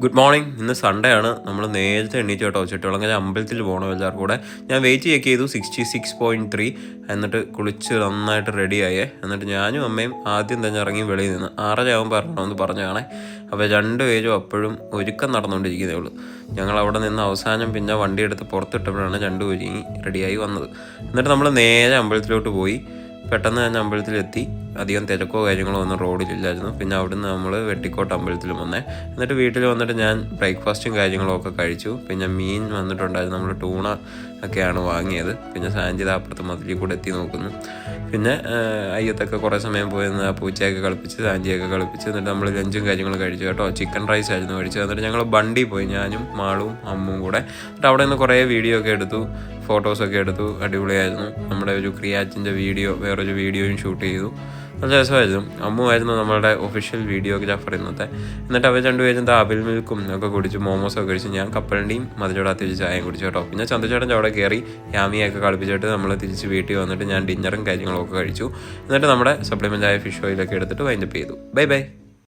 Good morning. ഇന്ന് Sunday ആണ്. നമ്മൾ നേരത്തെ എണീറ്റ് കേട്ടോ. ചുറ്റുവളങ്ങര അമ്പലത്തിൽ പോകണം എല്ലാവർക്കും കൂടെ. ഞാൻ വെയിറ്റ് ചെക്ക് ചെയ്തു 66.3. എന്നിട്ട് കുളിച്ച് നന്നായിട്ട് റെഡിയായേ. എന്നിട്ട് ഞാനും അമ്മയും ആദ്യം തന്നെ ഇറങ്ങി വെളിയിൽ നിന്ന് 6:30 ആകുമ്പോൾ ഇറങ്ങണമെന്ന് പറഞ്ഞാണേ. അപ്പോൾ 2 പേരും അപ്പോഴും ഒരുക്കം നടന്നുകൊണ്ടിരിക്കുന്നേ ഉള്ളൂ. ഞങ്ങൾ അവിടെ നിന്ന് അവസാനം പിന്നെ വണ്ടി എടുത്ത് പുറത്തിട്ടപ്പോഴാണ് 2 ഒരുങ്ങി റെഡിയായി വന്നത്. എന്നിട്ട് നമ്മൾ നേരെ അമ്പലത്തിലോട്ട് പോയി. പെട്ടെന്ന് തന്നെ അമ്പലത്തിലെത്തി. അധികം തിരക്കോ കാര്യങ്ങളോ ഒന്നും റോഡിലില്ലായിരുന്നു. പിന്നെ അവിടുന്ന് നമ്മൾ വെട്ടിക്കോട്ട് അമ്പലത്തിലും വന്നേ. എന്നിട്ട് വീട്ടിൽ വന്നിട്ട് ഞാൻ ബ്രേക്ക്ഫാസ്റ്റും കാര്യങ്ങളും ഒക്കെ കഴിച്ചു. പിന്നെ മീൻ വന്നിട്ടുണ്ടായിരുന്നു. നമ്മൾ ടൂണ ഒക്കെയാണ് വാങ്ങിയത്. പിന്നെ സാഞ്ചിത അപ്പുറത്ത് മതിലിൽ കൂടെ എത്തി നോക്കുന്നു. പിന്നെ അയ്യത്തൊക്കെ കുറേ സമയം പോയിരുന്ന് ആ പൂച്ചയൊക്കെ കളിപ്പിച്ച് സാഞ്ചിയൊക്കെ കളിപ്പിച്ച് എന്നിട്ട് നമ്മൾ ലഞ്ചും കാര്യങ്ങളും കഴിച്ചു കേട്ടോ. ചിക്കൻ റൈസ് ആയിരുന്നു കഴിച്ചത്. എന്നിട്ട് ഞങ്ങൾ ബണ്ടി പോയി, ഞാനും മാളും അമ്മും കൂടെ. എന്നിട്ട് അവിടെ നിന്ന് കുറേ വീഡിയോ ഒക്കെ എടുത്തു, ഫോട്ടോസൊക്കെ എടുത്തു. അടിപൊളിയായിരുന്നു. നമ്മുടെ ഒരു ക്രിയാറ്റിൻ്റെ വേറൊരു വീഡിയോയും ഷൂട്ട് ചെയ്തു. നല്ല രസമായിരുന്നു. അമ്മുമായിരുന്നു നമ്മളുടെ ഒഫീഷ്യൽ വീഡിയോഗ്രാഫർ ഇന്നത്തെ. എന്നിട്ട് അവർ 2 പേരും അവിൽ മിൽക്കും ഒക്കെ കുടിച്ച് മോമോസൊക്കെ കഴിച്ച് ഞാൻ കപ്പലണ്ടിയും മധുരടാത്ത വെച്ച് ചായയും കുടിച്ചു കേട്ടോ. പിന്നെ ചന്ദ്രചേട്ടൻ്റെ അവിടെ കയറി യാമിയൊക്കെ കളിപ്പിച്ചിട്ട് നമ്മൾ തിരിച്ച് വീട്ടിൽ വന്നിട്ട് ഞാൻ ഡിന്നറും കാര്യങ്ങളൊക്കെ കഴിച്ചു. എന്നിട്ട് നമ്മുടെ സപ്ലിമെൻ്റായ ഫിഷ് ഓയിലൊക്കെ എടുത്തിട്ട് വൈൻഡപ്പ് ചെയ്തു. Bye bye.